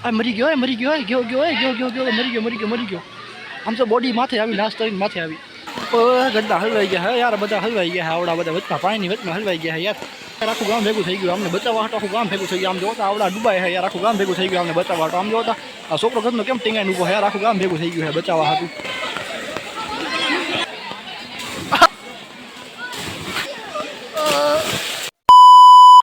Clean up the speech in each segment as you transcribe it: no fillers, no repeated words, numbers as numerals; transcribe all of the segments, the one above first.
આ મરી ગયો મરી ગયો ગયો ગયો ગયો ગયો ગયો મરી ગયો મરી ગયો મરી ગયો આમ તો બોડી માથે આવી નાશ કરીને માથે આવી ગड्ढा હલવાઈ ગયા હે યાર બધા હલવાઈ ગયા આવડા બધા વચમાં પાણીની વચમાં હલવાઈ ગયા યાર આખું ગામ ભેગું થઈ ગયું અમને બચાવવા હાટો આખું ગામ ભેગું થઈ ગયું આમ જોતા આવડા ડૂબાય હે યાર આખું ગામ ભેગું થઈ ગયું અમને બચાવવા હાટો આમ જોતા આ છોકરો ઘરનો કેમ ટીંગાઈને ઊભો યાર આખું ગામ ભેગું થઈ ગયું હે બચાવવા હાટું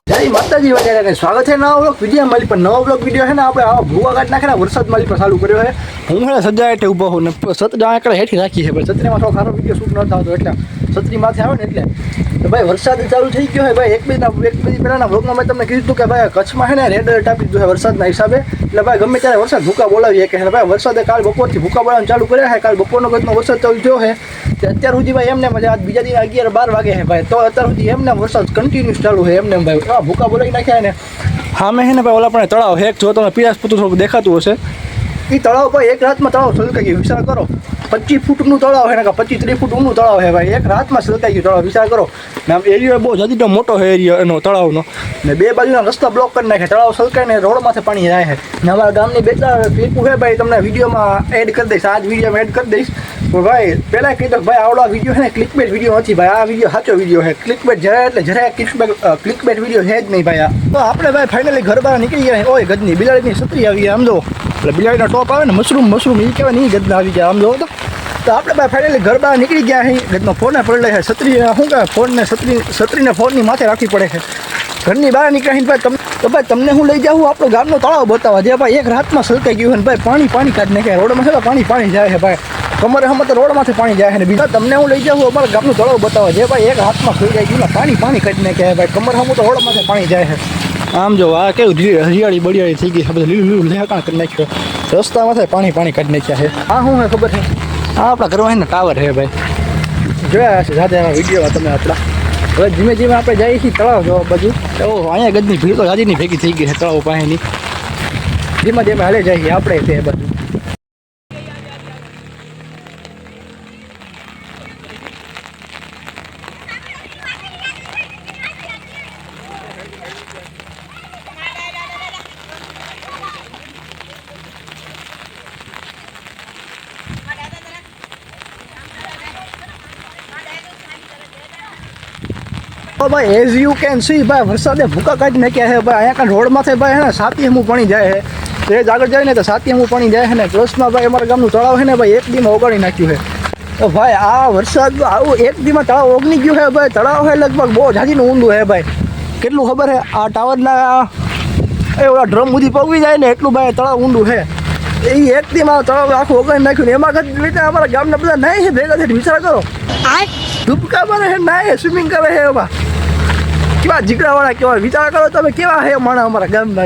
જય માતાજી વગેરે સ્વાગત છે નવા બ્લોગ વિડીયો મારી પર નવો બ્લોગ વિડીયો છે ને આપણે આવા ભૂવા કાઢ નાખેલા વરસાદ મારી પર ચાલુ કર્યો છે હું હે સજાય એટલે ઊભો હું ને છત્રી આંકડે હેઠી રાખી છે પણ છત્રીમાં થોડો સારો વિડીયો શૂટ ન થતો એટલે છત્રી માથે આવે ને એટલે તો ભાઈ વરસાદ ચાલુ થઈ ગયો છે ભાઈ એક બે પહેલાના બ્લોગમાં મેં તમને કીધું કે ભાઈ કચ્છમાં છે ને રેડ એલર્ટ આપી દીધું છે વરસાદના હિસાબે એટલે ભાઈ ગમે ત્યારે વરસાદ ભૂકા બોલાવીએ કે ભાઈ વરસાદે કાલ બપોરથી ભૂકા બોલાવવાનું ચાલુ કર્યા છે કાલ બપોરનો ગતનો વરસાદ ચાલુ થયો છે તે અત્યાર સુધી ભાઈ એમને મજા આજ બીજા દિન 11-12 વાગે છે ભાઈ તો અત્યાર સુધી એમને વરસાદ કન્ટિન્યુઅસ ચાલુ છે એમને ભાઈ એવા ભૂકા બોલાવી નાખ્યા ને હા મેં છે ને ભાઈ ઓલા પણ તળાવ છે જો તમે પીરાસ પૂતું થોડુંક દેખાતું હશે એ તળાવ ભાઈ એક રાતમાં તળાવ છલકાઈ ગયું વિચાર કરો 25 ફૂટનું તળાવ છે ને 25-30 ફૂટ ઊંડું તળાવ છે ભાઈ એક રાતમાં છલકાઈ ગયું તળાવ વિચાર કરો ને આમ એરિયો બહુ જદીનો મોટો છે એરિયો એનો તળાવનો ને બે બાજુના રસ્તા બ્લોક કરી નાખે તળાવ છલકાઈને રોડમાંથી પાણી જાય છે ને અમારા ગામની બે ચાર ક્લિપો છે ભાઈ તમને વિડીયોમાં એડ કરી દઈશ આજ વિડીયોમાં એડ કરી દઈશ ભાઈ પહેલાં કીધું ભાઈ આવડો વિડીયો છે ને ક્લિકબેટ વિડીયો નથી ભાઈ આ વિડીયો સાચો વિડીયો છે ક્લિકબેટ જરાય એટલે જરાય ક્લિકબેટ વિડીયો છે જ નહીં ભાઈ આ તો આપણે ભાઈ ફાઇનલી ઘર બહાર નીકળી ગયા ઓય ગદની બિલાડીની છત્રી આવી આમ જો એટલે બિલાડીનો ટોપ આવે ને મશરૂમ એ કહેવાય નહીં ગદના આવી ગયા આમ જો તો આપણે ભાઈ ફાઇનલી ઘર બહાર નીકળી ગયા અહીં ગદનો ફોને પડે છે છત્રી શું કહે ફોનને છત્રીને ફોનની માથે રાખવી પડે છે ઘરની બહાર નીકળીને ભાઈ તો ભાઈ તમને હું લઈ જાઉં આપણો ગામનો તળાવ બતાવવા જે ભાઈ એક રાતમાં છલકાઈ ગયું છે ભાઈ પાણી કાઢી નાખે રોડમાં છે પાણી જાય છે ભાઈ કમરે હમ તો રોડમાંથી પાણી જાય છે ને બીજા તમને હું લઈ જાઉં અમારા ગામનું તળાવ બતાવવા જે ભાઈ એક હાથમાં છલકાઈ ગયું પાણી કાઢી નાખે ભાઈ કમર હમ તો રોડમાંથી પાણી જાય છે આમ જો આ કેવું હરિયાળી બળિયાળી થઈ ગઈ છે બધું લીલું લેહાકાણ કરી નાખ્યો રસ્તામાંથી પાણી કાઢી નાખ્યા છે આ શું છે ખબર છે આ આપણા ઘરમાં ને ટાવર છે ભાઈ જોયા હશે સાથે એમાં વિડીયોમાં તમે આપણા હવે ધીમે ધીમે આપણે જઈએ છીએ તળાવ જોવા બાજુ તો અહીંયા ગદની ભીડ તો જાજીની ભેગી થઈ ગઈ છે તળાવ પાસેની ધીમે ધીમે હાલે જઈએ આપણે તે બધું ભાઈ એઝ યુ કેન સી ભાઈ વરસાદે ભૂકા કાઢી નાખ્યા છે ભાઈ અહીંયા કાંઈ રોડમાંથી ભાઈ હે ને સાતી હમું પાણી જાય છે તે જ આગળ જાય ને તો સાતી હમું પાણી જાય છે ને પ્લસમાં ભાઈ અમારા ગામનું તળાવ છે ને ભાઈ એક દીમાં ઓગાળી નાખ્યું છે તો ભાઈ આ વરસાદ આવું એક દીમાં તળાવ ઓગળી ગયું છે ભાઈ તળાવ છે લગભગ બહુ જાજીનું ઊંડું છે ભાઈ કેટલું ખબર છે આ ટાવરના એ ઓલા ડ્રમ સુધી પગવી જાય ને એટલું ભાઈ તળાવ ઊંડું છે એ એક દીમાં તળાવ આખું ઓગાળી નાખ્યું ને એમાં રીતે અમારા ગામના બધા નાય છે ભેગા થઈને વિચાર કરો ધૂપકા મારે છે નાય સ્વિમિંગ કરે છે એમાં કેવા જીગડાવાળા કેવા વિચાર કરો તમે કેવા હે માણા અમારા ગામના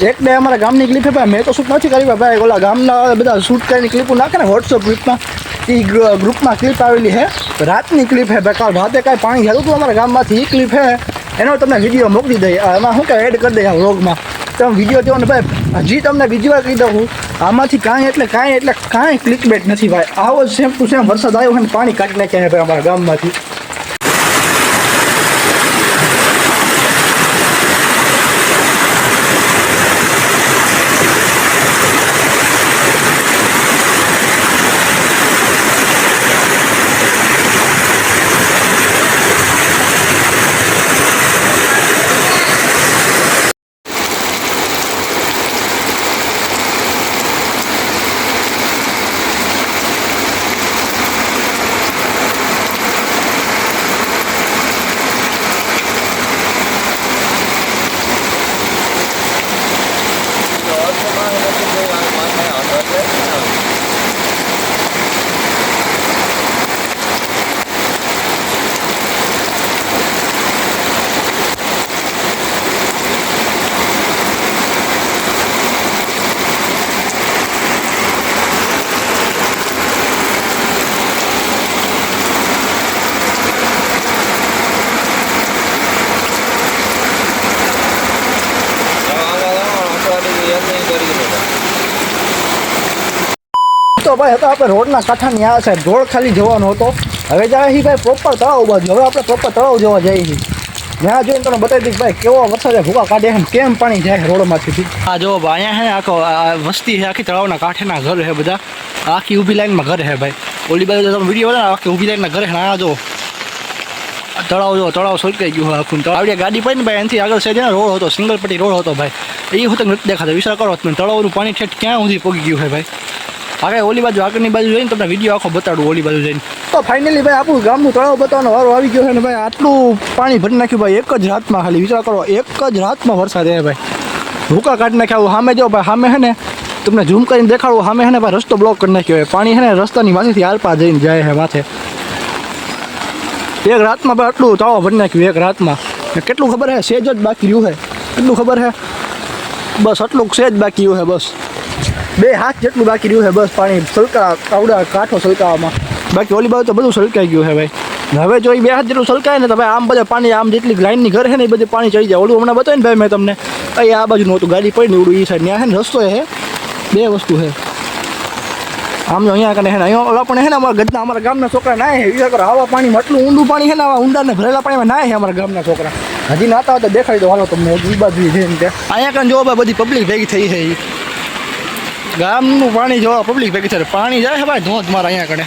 એક બે અમારા ગામની ક્લિપ છે ભાઈ મેં તો શૂટ નથી કરી ભાઈ ઓલા ગામના બધા શૂટ કરીને ક્લિપો નાખે ને વોટ્સઅપ ગ્રુપમાં એ ગ્રુપમાં ક્લિપ આવેલી છે રાતની ક્લિપ છે ભાઈ કાલ રાતે કાંઈ પાણી જતું હતું અમારા ગામમાંથી એ ક્લિપ છે એનો તમને વિડીયો મોકલી દઈએ એમાં શું કે એડ કરી દઈએ આ વ્લોગમાં તમે વિડીયો જોવો ને ભાઈ હજી તમને બીજી વાર કહી દઉં આમાંથી કાંઈ ક્લિકબેટ નથી ભાઈ આવો સેમ ટુ સેમ વરસાદ આવ્યો છે ને પાણી કાઢી નાખ્યા છે ભાઈ અમારા ગામમાંથી તો ભાઈ હતા આપણે રોડના કાંઠાની આ સાઈડ રોડ ખાલી જવાનો હતો હવે જાય છે ભાઈ પ્રોપર તળાવ બાજુ હવે આપણે પ્રોપર તળાવ જોવા જઈએ છીએ ત્યાં જોઈને તમને બતાવી દઈશ ભાઈ કેવો વરસાદ ભૂકા કાઢે છે કેમ પાણી જાય રોડમાંથી. આ જો અહીંયા છે ને આખો વસ્તી છે આખી તળાવના કાંઠેના ઘર છે બધા આખી ઊભી લાઈનમાં ઘર છે ભાઈ. ઓલી બાજુ તમે વિડીયો ને આખી ઊભી લાઈનના ઘર છે. આ જો તળાવ છલકાઈ ગયું હોય આખું. આવડે ગાડી પડી ને ભાઈ એનાથી આગળ છે ને રોડ હતો સિંગલ પટ્ટી રોડ હતો ભાઈ. એ હોતે નથી દેખાતો. વિચાર કરો તળાવનું પાણી ઠેઠ ક્યાં સુધી પગી ગયું છે ભાઈ. આગળ ઓલી બાજુ આગળની બાજુ જઈને તમને વિડીયો આખો બતાડું ઓલી બાજુ જઈને. તો ફાઇનલી ભાઈ આપણું ગામનું તળાવ બતાવવાનો વારો આવી ગયો છે ને ભાઈ આટલું પાણી ભરી નાખ્યું ભાઈ એક જ રાતમાં. ખાલી વિચાર કરો એક જ રાતમાં વરસાદ છે ભાઈ. ભૂકા કાઢી નાખ્યા. સામે જો ભાઈ સામે છે ને તમને ઝૂમ કરીને દેખાડવું સામે છે ને ભાઈ રસ્તો બ્લોક કરી નાખ્યો હોય. પાણી છે ને રસ્તાની માથેથી આલપા જઈને જાય છે માથે. એક રાતમાં ભાઈ આટલું તળાવ ભરી નાખ્યું એક રાતમાં. કેટલું ખબર છે સેજ જ બાકી રહ્યું છે. કેટલું ખબર છે બસ આટલું સેજ બાકી રહ્યું છે. બસ 2 હાથ જેટલું બાકી રહ્યું છે બસ પાણી સલકા આવડા કાંઠો સલકાવામાં. બાકી ઓલી બાજુ તો બધું સલકાઈ ગયું છે ભાઈ. હવે જો એ 2 હાથ જેટલું સલકાય ને તો ભાઈ આમ બધા પાણી આમ જેટલી લાઈનની ઘર છે ને એ બધી પાણી ચડી જાય. ઓલું હમણાં બતાવ્યું ને ભાઈ મેં તમને અહીં આ બાજુ નહોતું ગાડી પડી ને ઓલું એ સાઈડ ત્યાં છે ને રસ્તો છે 2 વસ્તુ છે. આમ જો અહીંયા કને છે ને અહીંયા ઓલા પણ છે ને અમારા ગદના અમારા ગામના છોકરા નાય છે. વિચાર કરો આવા પાણીમાં આટલું ઊંડું પાણી છે ને આવા ઊંડા ને ભરેલા પાણીમાં નાય છે અમારા ગામના છોકરા. હજી નાતા હોય તો દેખાડી દો હાલો તમને એ બાજુ છે ને અહીંયા કને જો બધી પબ્લિક ભેગી થઈ છે. ગામનું પાણી જોવા પબ્લિક ભેગી થાય પાણી જાય છે ભાઈ ધોધ મારા અહીંયા કને.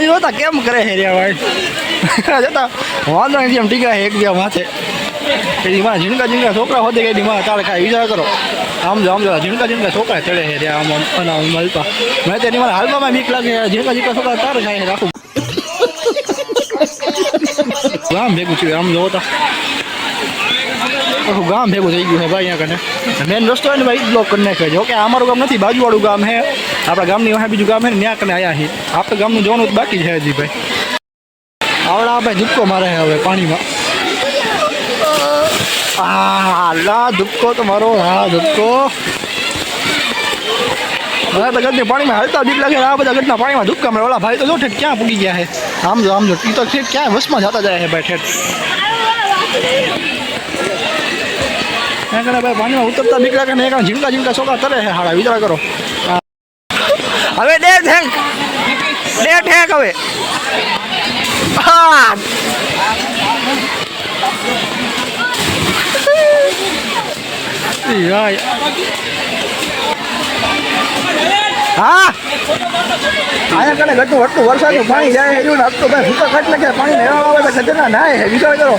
જોતા કેમ કરે છે રે ભાઈ જતા વાંધો નથી એમ ટીકા એક બે માથે એની માં ઝીણકા છોકરા હોતે કે એની માં તારે ખાય વિચાર કરો. આમ જો ઝીણકા છોકરા ચડે છે રે આમ હલપા. મેં તેની મારા હાલપામાં બીક લાગે. ઝીણકા છોકરા તારે ખાય છે રાખું ગામ ભેગું થયું. આમ જોતા આખું ગામ ભેગું થઈ ગયું છે ભાઈ અહીંયા કને. મેન રસ્તો હોય ને ભાઈ બ્લોક કરી નાખ્યો છે. ઓકે અમારું ગામ નથી બાજુવાળું ગામ છે આપણા ગામની વાહે બીજું ગામ છે ને ત્યાં કને આવ્યા છીએ. આપણે ગામનું જવાનું બાકી છે હજી ભાઈ. આવડા ભાઈ ધુપકો મારે છે હવે પાણીમાં. લા ધુપકો તો મારો હા ધુપકો. બધા ગઢને પાણીમાં હાલતા બીક લાગે. આ બધા ગઢના પાણીમાં ધુપકા મારે. ઓલા ભાઈ તો જો ઠેઠ ક્યાં પૂગી ગયા છે. આમ જો એ તો ઠેઠ ક્યાં વસમાં જતા જાય છે ભાઈ ઠેઠ. ભાઈ પાણીમાં ઉતરતા બીક લાગે ને ઝીણકા છોકરા તરે છે હાડા. વિચાર કરો હવે ડે ઠેક હવે હા અહીંયા કને ઘટતું વટતું વરસાદનું પાણી જાય એવું નાખતો ભાઈ ભૂકા કાઢ નાખે પાણી મેળવવા આવે ખતરનાક નાય છે. વિચાર કરો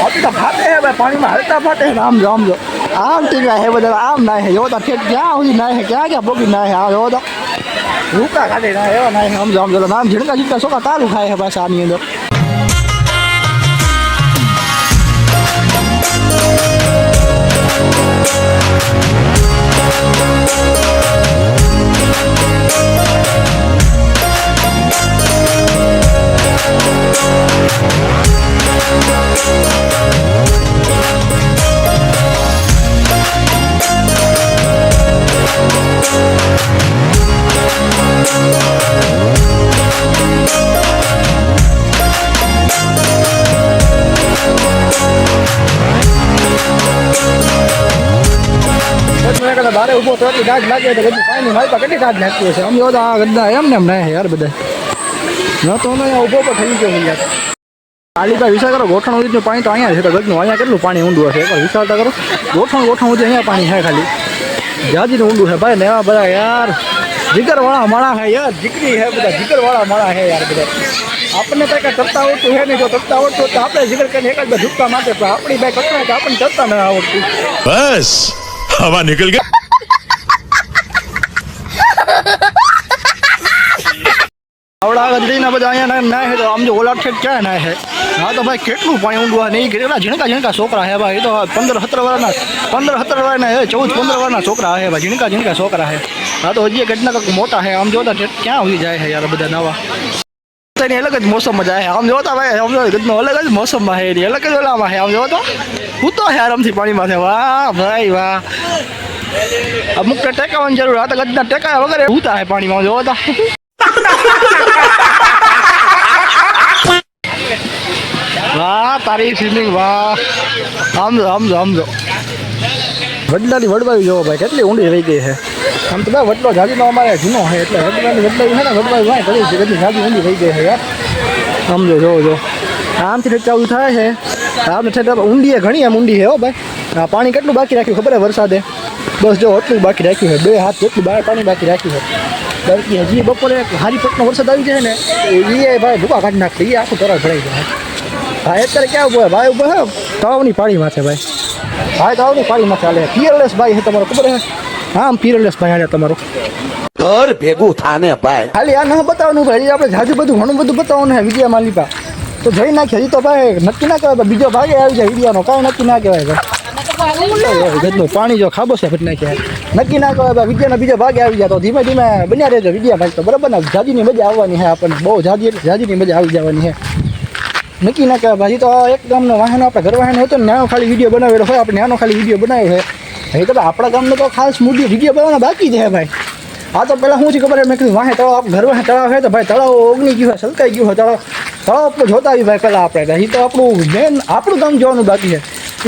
આપી તો ફાટે છે ભાઈ પાણીમાં હલતા ફાટે છે. આમ જો આમ ટીકા છે બધા આમ નાય છે. જોતા ઠેઠ ક્યાં સુધી નાય છે ક્યાં પોગી નાય છે. આ જોતા ભૂકા કાઢે નાય એવા નાય છે. આમ જો નામ ઝીણકા છોકરા તારું ખાય છે પાછા આની અંદર. બારે ઉભો તો એટલી દાઢ લાગે તો બધું પાણી મારી કેટલી દાઢ નાખતી હશે. અમે બધા ગદ્દા એમ ને એમ ના યાર બધા ન તો ઉભો પણ થઈ ગયો યાર. ખાલી ભાઈ વિચાર કરો ગોઠણ ઉદીનું પાણી તો અહીંયા છે તો ગજનું અહીંયા કેટલું પાણી ઊંડું હશે એકવાર વિચારતા કરો ગોઠણ ઉદી અહીંયા પાણી છે ખાલી જાજીનું ઊંડું છે ભાઈ ને એવા બધા યાર જીગરવાળા માણા છે યાર જીગરી છે બધા જીગરવાળા માણા છે યાર બધા આપણને કંઈ કાંઈ તરતા આવડતું છે નહીં જો તરતા આવડતું તો આપણે જીગર કરીને એક જ બે ઝૂકતા માટે પણ આપણી ભાઈ કટરાય તો આપણને તરતા ન આવડતું બસ હવા નીકળ ગઈ આવડા ગંદીના બધા અહીંયા ના છે તો આમ જો ઓલા ઠેક ક્યાં ના છે હા તો ભાઈ કેટલું પાણી ઊંડું નહીં કેટલા ઝીણકા છોકરા છે ભાઈ એ તો 15-17 વર્ષના હે 14-15 વર્ષના છોકરા છે ભાઈ ઝીણકા છોકરા છે હા તો હજી ઘટના કંઈક મોટા છે આમ જોતા ક્યાં ઉડી જાય છે યાર બધા નવા એની અલગ જ મોસમમાં જાય આમ જોતા ભાઈ આમ ગદનો અલગ જ મોસમમાં છે એની અલગ જ ઓલામાં છે આમ જોતો હું તો આરામથી પાણીમાં છે વાહ ભાઈ વાહ અમુક ટેકાવાની જરૂર આ તો ગદના ટેકા વગર ઉતા છે પાણીમાં જોતા વાહ તારી સ્વિમિંગ વાહ સમજો વડલાની વડવાઈ જોવો ભાઈ કેટલી ઊંડી રહી ગઈ છે આમ તો ભાઈ વડલો જાજીનો અમારે જૂનો છે એટલે વડલાની વડવાઈ છે ને વડવાઈ વાય કરી છે કેટલી જાજી ઊંડી રહી ગઈ છે યાર સમજો જોવો આમથી ચાલુ થાય છે આમ ઊંડી ઘણી એમ ઊંડી છે હો ભાઈ આ પાણી કેટલું બાકી રાખ્યું ખબર છે વરસાદે બસ જો એટલું બાકી રાખ્યું છે 2 હાથ જેટલું બહાર પાણી બાકી રાખ્યું છે બાકી હજી બપોરે હારી પટનો વરસાદ આવી જાય ને એ ભાઈ ભૂકા કાઢી નાખશે એ આખું તરફ ભરાઈ જાય ભાઈ અત્યારે ક્યાં ઉભો ભાઈ ઉભો હે તળાવની પાણીમાં છે ભાઈ તળાવની પાણીમાં ચાલે ફિયરલેસ ભાઈ છે તમારો ખબર છે હા ફિયરલેસ ભાઈ હાલે તમારો ઘર ભેગું થાને ભાઈ ખાલી આ ન બતાવવાનું ભાઈ આપણે જાજુ બધું ઘણું બધું બતાવવાનું છે વિડીયો માલિકા તો જઈ નાખીએ હજી તો ભાઈ નક્કી ના કહેવાય બીજો ભાગે આવી જાય વિડીયોનો કાંઈ નક્કી ના કહેવાય ભાઈ ગજનું પાણી જો ખાબો છે ફટ નાખ્યા નક્કી ના કહેવાય ભાઈ વિડીયોના બીજો ભાગે આવી જાય તો ધીમે ધીમે બન્યા રહેજો વિડીયો ભાઈ તો બરાબર ને જાજીની મજા આવવાની છે આપણને બહુ જાજીની મજા આવી જવાની છે નક્કી ના કહેવાય ભાઈ તો એક ગામનો વાહન આપણે ઘર વાહન હતો ને નાનો ખાલી વિડીયો બનાવેલો હોય આપણે નાનો ખાલી વિડીયો બનાવ્યો છે એ તો આપણા ગામનો તો ખાસ મૂડી વિડીયો બનાવવાનો બાકી છે ભાઈ આ તો પહેલાં શું છે ખબર મેં કીધું વાહે તળાવ ઘર વાહે તળાવ છે તો ભાઈ તળાવ ઓગણી ગયું હોય સલકાઈ ગયું હોય તળાવ આપણે જોતા આવી ભાઈ પહેલાં આપણે એ તો આપણું ગામ જોવાનું બાકી છે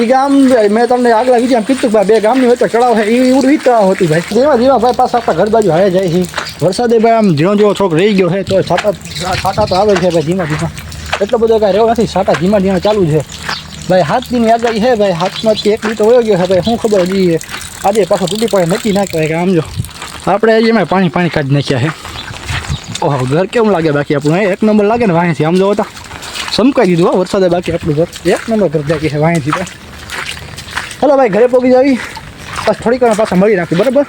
એ ગામ મેં તમને આગલા વિડીયો કીધું ભાઈ 2 ગામની વચ્ચે તળાવ છે એ ઉડવી તળાવ હતી ભાઈ ધીમા ભાઈ પાછા આપણા ઘર બાજુ હારે જાય છે વરસાદે ભાઈ આમ ઝીણો જેવો છોક રહી ગયો છે તો છાટા તો આવે છે ભાઈ ધીમા એટલો બધો કાંઈ રહ્યો નથી છાટા ધીમા ચાલુ છે ભાઈ 7 દિનની આગાહી છે ભાઈ 7માંથી 1 દી તો વયો ગયો છે ભાઈ શું ખબર હજી આજે પાછો તૂટી પડે નક્કી ના કહેવાય કે આમ જો આપણે એમાં પાણી કાઢી નાખ્યા છે ઓહો ઘર કેવું લાગે બાકી આપણું 1 નંબર લાગે ને વાંહેથી આમ જોતા સમકાઈ દીધું હો વરસાદે બાકી આપણું ઘર 1 નંબર ઘર બાકી છે વાંહેથી ભાઈ. ચાલો ભાઈ ઘરે પહોંચી જાવી બસ થોડીક વાર પાછા મળી નાખ્યું બરાબર.